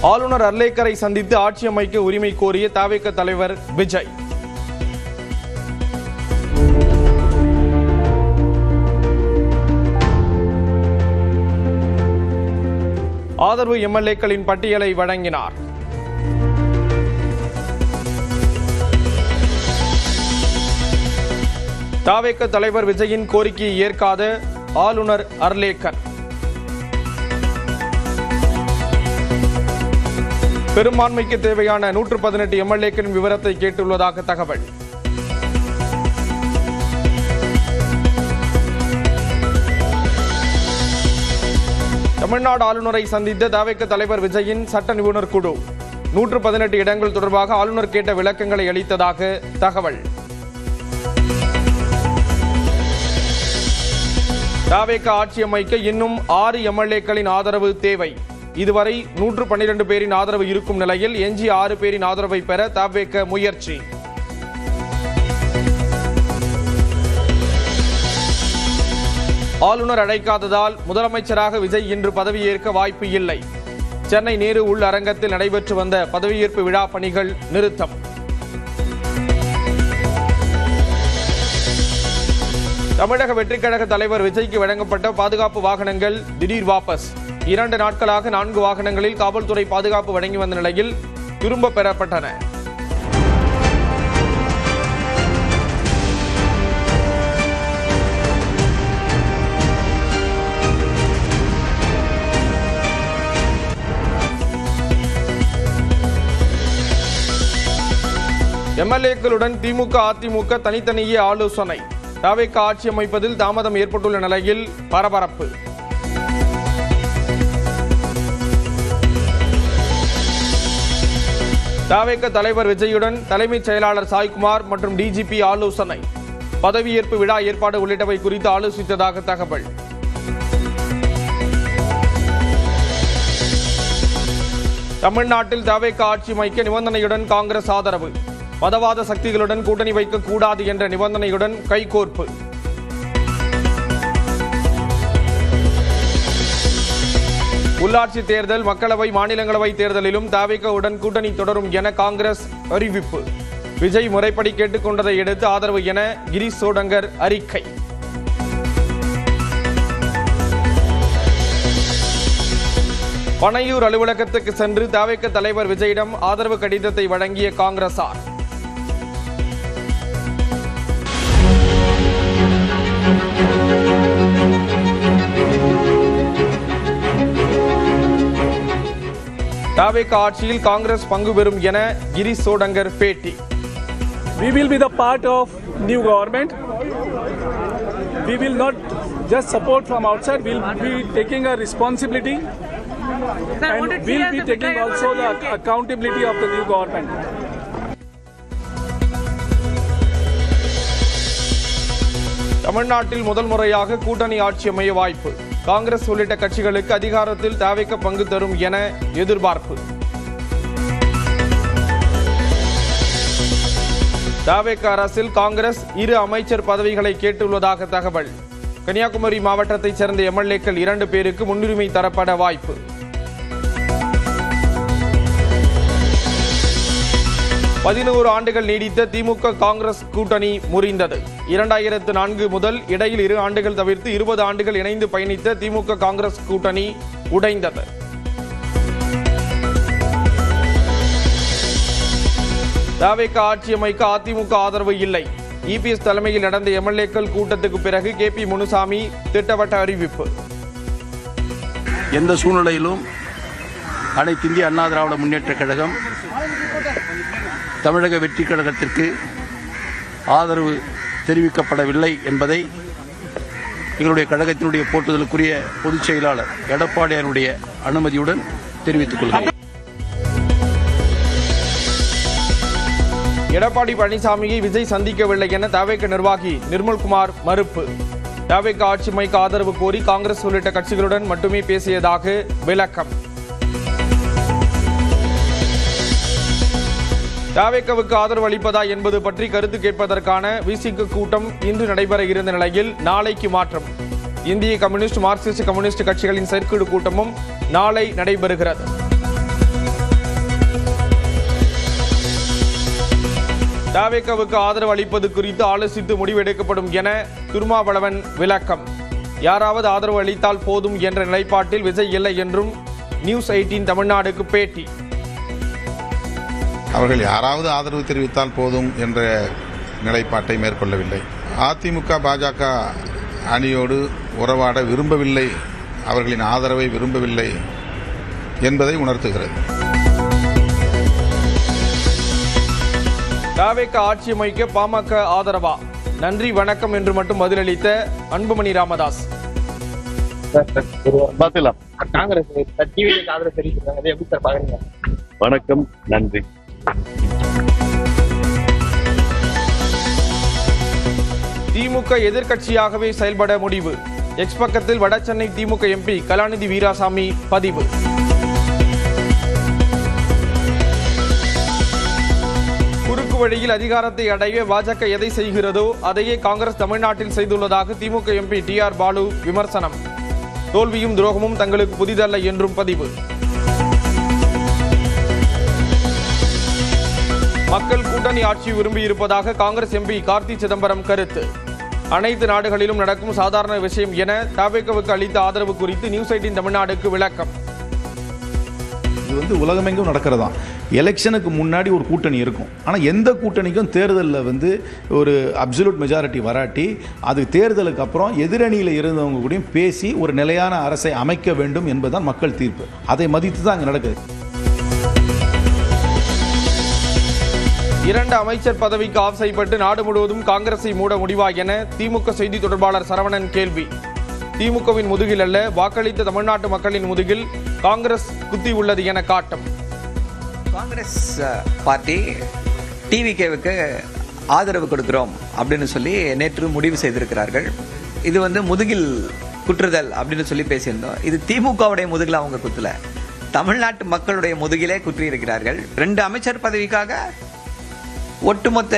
ஆளுநர் அர்லேக்கரை சந்தித்து ஆட்சி அமைக்க உரிமை கோரிய தவேக தலைவர் விஜய். ஆதரவு எம்எல்ஏக்களின் பட்டியலை வழங்கினார். தவேக தலைவர் விஜயின் கோரிக்கையை ஏற்காத ஆளுநர் அர்லேக்கர். பெரும்பான்மைக்கு தேவையான 118 எம்எல்ஏக்களின் விவரத்தை கேட்டுள்ளதாக தகவல். தமிழ்நாடு ஆளுநரை சந்தித்த தவேக தலைவர் விஜயின் சட்ட நிபுணர் குழு 118 இடங்கள் தொடர்பாக ஆளுநர் கேட்ட விளக்கங்களை அளித்ததாக தகவல். தவேக ஆட்சி அமைக்க இன்னும் 6 எம்எல்ஏக்களின் ஆதரவு தேவை. இதுவரை 112 பேரின் ஆதரவு இருக்கும் நிலையில் எஞ்சிய 6 பேரின் ஆதரவை பெற தவேக முயற்சி. ஆளுநர் அழைக்காததால் முதலமைச்சராக விஜய் இன்று பதவியேற்க வாய்ப்பு இல்லை. சென்னை நேரு உள் அரங்கத்தில் நடைபெற்று வந்த பதவியேற்பு விழா பணிகள் நிறுத்தம். தமிழக வெற்றிக் கழக தலைவர் விஜய்க்கு வழங்கப்பட்ட பாதுகாப்பு வாகனங்கள் திடீர் வாபஸ். 2 நாட்களாக 4 வாகனங்களில் காவல்துறை பாதுகாப்பு வழங்கி வந்த நிலையில் திரும்ப பெறப்பட்டன. எம்எல்ஏக்களுடன் திமுக அதிமுக தனித்தனியே ஆலோசனை. தவேக ஆட்சி அமைப்பதில் தாமதம் ஏற்பட்டுள்ள நிலையில் பரபரப்பு. தவேக தலைவர் விஜயுடன் தலைமைச் செயலாளர் சாய்குமார் மற்றும் டிஜிபி ஆலோசனை. பதவியேற்பு விழா ஏற்பாடு உள்ளிட்டவை குறித்து ஆலோசித்ததாக தகவல். தமிழ்நாட்டில் தவேக ஆட்சி அமைக்க நிபந்தனையுடன் காங்கிரஸ் ஆதரவு. மதவாத சக்திகளுடன் கூட்டணி வைக்கக்கூடாது என்ற நிபந்தனையுடன் கைகோர்ப்பு. உள்ளாட்சி தேர்தல், மக்களவை, மாநிலங்களவை தேர்தலிலும் தவேகவுடன் கூட்டணி தொடரும் என காங்கிரஸ் அறிவிப்பு. விஜய் முறைப்படி கேட்டுக்கொண்டதை அடுத்து ஆதரவு என கிரீஷ் சோடங்கர் அறிக்கை. பனையூர் அலுவலகத்துக்கு சென்று தவேக தலைவர் விஜயிடம் ஆதரவு கடிதத்தை வழங்கிய காங்கிரசார். தவேக ஆட்சியில் காங்கிரஸ் பங்கு பெறும் என கிரீஷ் சோடங்கர் பேட்டி. We will be the part of new government. We will not just support from outside. We will be taking a responsibility and we will be taking also the accountability of the new government. தமிழ்நாட்டில் முதல் முறையாக கூட்டணி ஆட்சி அமைய வாய்ப்பு. காங்கிரஸ் உள்ளிட்ட கட்சிகளுக்கு அதிகாரத்தில் தவேக பங்கு தரும் என எதிர்பார்ப்பு. தவேக அரசில் காங்கிரஸ் 2 அமைச்சர் பதவிகளை கேட்டுள்ளதாக தகவல். கன்னியாகுமரி மாவட்டத்தைச் சேர்ந்த எம்எல்ஏக்கள் 2 பேருக்கு முன்னுரிமை தரப்பட வாய்ப்பு. பதினோரு ஆண்டுகள் நீடித்த திமுக காங்கிரஸ் கூட்டணி முறிந்தது. 2004 முதல் இடையில் 2 ஆண்டுகள் தவிர்த்து 20 ஆண்டுகள் இணைந்து பயணித்த திமுக காங்கிரஸ் கூட்டணி உடைந்தது. தவேக ஆட்சி அமைக்க அதிமுக ஆதரவு இல்லை. இபிஎஸ் தலைமையில் நடந்த எம்எல்ஏக்கள் கூட்டத்துக்கு பிறகு கேபி முனுசாமி திட்டவட்ட அறிவிப்பு. எந்த சூழ்நிலையிலும் அனைத்து இந்திய அண்ணா திராவிட முன்னேற்ற கழகம் தமிழக வெற்றி கழகத்திற்கு ஆதரவு தெரிவிக்கப்படவில்லை என்பதை எங்களுடைய கழகத்தினுடைய போற்றுதலுக்குரிய பொதுச் செயலாளர் எடப்பாடியாருடைய அனுமதியுடன் தெரிவித்துக் கொள்கிறேன். எடப்பாடி பழனிசாமியை விஜய் சந்திக்கவில்லை என தவேக நிர்வாகி நிர்மல்குமார் மறுப்பு. தவேக ஆட்சி அமைக்க ஆதரவு கோரி காங்கிரஸ் உள்ளிட்ட கட்சிகளுடன் மட்டுமே பேசியதாக விளக்கம். தவேகவுக்கு ஆதரவு அளிப்பதா என்பது பற்றி கருத்து கேட்பதற்கான விசிக கூட்டம் இன்று நடைபெற இருந்த நிலையில் நாளைக்கு மாற்றம். இந்திய கம்யூனிஸ்ட், மார்க்சிஸ்ட் கம்யூனிஸ்ட் கட்சிகளின் செயற்குழு கூட்டமும் நாளை நடைபெறுகிறது. தாவேகாவுக்கு ஆதரவு அளிப்பது குறித்து ஆலோசித்து முடிவெடுக்கப்படும் என திருமாவளவன் விளக்கம். யாராவது ஆதரவு அளித்தால் போதும் என்ற நிலைப்பாட்டில் விஜய் இல்லை என்றும் நியூஸ் 18 தமிழ்நாடுக்கு பேட்டி. அவர்கள் யாராவது ஆதரவு தெரிவித்தால் போதும் என்ற நிலைப்பாட்டை மேற்கொள்ளவில்லை. அதிமுக பாஜக அணியோடு உறவாட விரும்பவில்லை, அவர்களின் ஆதரவை விரும்பவில்லை என்பதை உணர்த்துகிறது. தாவேகா ஆட்சி அமைக்க பாமக ஆதரவா? நன்றி வணக்கம் என்று மட்டும் பதிலளித்த அன்புமணி ராமதாஸ். காங்கிரஸ் டிவிக்கு ஆதரவு தெரிவிக்கிறாங்க, அதை எப்படி சார் பாக்குறீங்க? வணக்கம், நன்றி. திமுக எதிர்க்கட்சியாகவே செயல்பட முடிவு. எக்ஸ் பக்கத்தில் வடசென்னை திமுக எம்பி கலாநிதி வீராசாமி பதிவு. குறுக்கு வழியில் அதிகாரத்தை அடைய பாஜக எதை செய்கிறதோ அதையே காங்கிரஸ் தமிழ்நாட்டில் செய்துள்ளதாக திமுக எம்பி TR பாலு விமர்சனம். தோல்வியும் துரோகமும் தங்களுக்கு புதிதல்ல என்றும் பதிவு. மக்கள் கூட்டணி ஆட்சி விரும்பியிருப்பதாக காங்கிரஸ் எம்பி கார்த்தி சிதம்பரம் கருத்து. அனைத்து நாடுகளிலும் நடக்கும் சாதாரண விஷயம் என தாவேகாவுக்கு அளித்த ஆதரவு குறித்து நியூஸ் 18 தமிழ்நாடுக்கு விளக்கம். இது உலகமெங்கும் நடக்கிறதா. எலெக்ஷனுக்கு முன்னாடி ஒரு கூட்டணி இருக்கும், ஆனால் எந்த கூட்டணிக்கும் தேர்தலில் ஒரு அப்சல்யூட் மெஜாரிட்டி வராட்டி அது தேர்தலுக்கு அப்புறம் எதிரணியில் இருந்தவங்க கூடயும் பேசி ஒரு நிலையான அரசை அமைக்க வேண்டும் என்பதுதான் மக்கள் தீர்ப்பு. அதை மதித்து தான் அங்கே நடக்குது. 2 அமைச்சர் பதவிக்கு ஆஃப் செய்யப்பட்டு நாடு முழுவதும் காங்கிரஸை மூட முடிவா என திமுக செய்தி தொடர்பாளர் சரவணன் கேள்வி. திமுகவின் முதுகில் அல்ல, வாக்களித்த தமிழ்நாட்டு மக்களின் முதுகில் காங்கிரஸ் குத்தி உள்ளது என காட்டும். காங்கிரஸ் பார்ட்டி டிவிகேவுக்கு ஆதரவு கொடுக்கிறோம் அப்படின்னு சொல்லி நேற்று முடிவு செய்திருக்கிறார்கள். இது முதுகில் குற்றுதல் அப்படின்னு சொல்லி பேசியிருந்தோம். இது திமுகவுடைய முதுகில் அவங்க குத்தல, தமிழ்நாட்டு மக்களுடைய முதுகிலே குற்றி இருக்கிறார்கள். 2 அமைச்சர் பதவிக்காக ஒட்டுமொத்த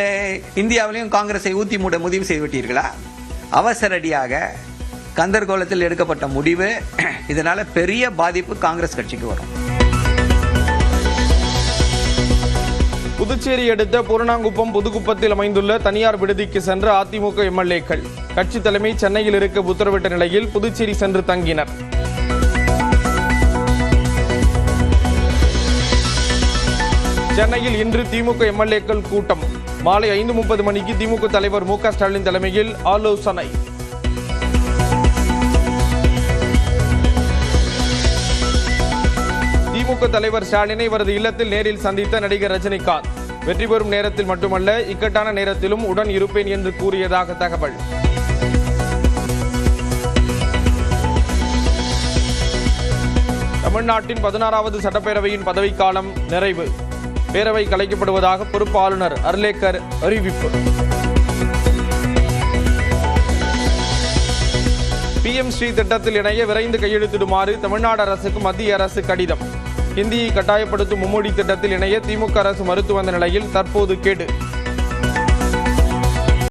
இந்தியாவிலையும் காங்கிரஸை ஊத்தி மூட முடிவு செய்துவிட்டீர்களா? அவசரடியாக கந்தர்கோலத்தில் எடுக்கப்பட்ட முடிவு. இதனால பெரிய பாதிப்பு காங்கிரஸ் கட்சிக்கு வரும். புதுச்சேரி அடுத்த பூரணாங்குப்பம் புதுக்குப்பத்தில் அமைந்துள்ள தனியார் விடுதிக்கு சென்ற அதிமுக எம்எல்ஏக்கள் கட்சி தலைமை சென்னையில் இருக்க உத்தரவிட்ட நிலையில் புதுச்சேரி சென்று தங்கினர். சென்னையில் இன்று திமுக எம்எல்ஏக்கள் கூட்டம். மாலை 5:30 மணிக்கு திமுக தலைவர் மு க ஸ்டாலின் தலைமையில் ஆலோசனை. திமுக தலைவர் ஸ்டாலினை அவரது இல்லத்தில் நேரில் சந்தித்த நடிகர் ரஜினிகாந்த் வெற்றி பெறும் நேரத்தில் மட்டுமல்ல, இக்கட்டான நேரத்திலும் உடன் இருப்பேன் என்று கூறியதாக தகவல். தமிழ்நாட்டின் 16வது சட்டப்பேரவையின் பதவிக்காலம் நிறைவு. பேரவை கலைக்கப்படுவதாக பொறுப்பு ஆளுநர் அர்லேக்கர் அறிவிப்பு. PM ஸ்ரீ திட்டத்தில் இணைய விரைந்து கையெழுத்திடுமாறு தமிழ்நாடு அரசுக்கு மத்திய அரசு கடிதம். ஹிந்தியை கட்டாயப்படுத்தும் மும்மொழி திட்டத்தில் இணைய திமுக அரசு மறுத்து வந்த நிலையில் தற்போது கேடு.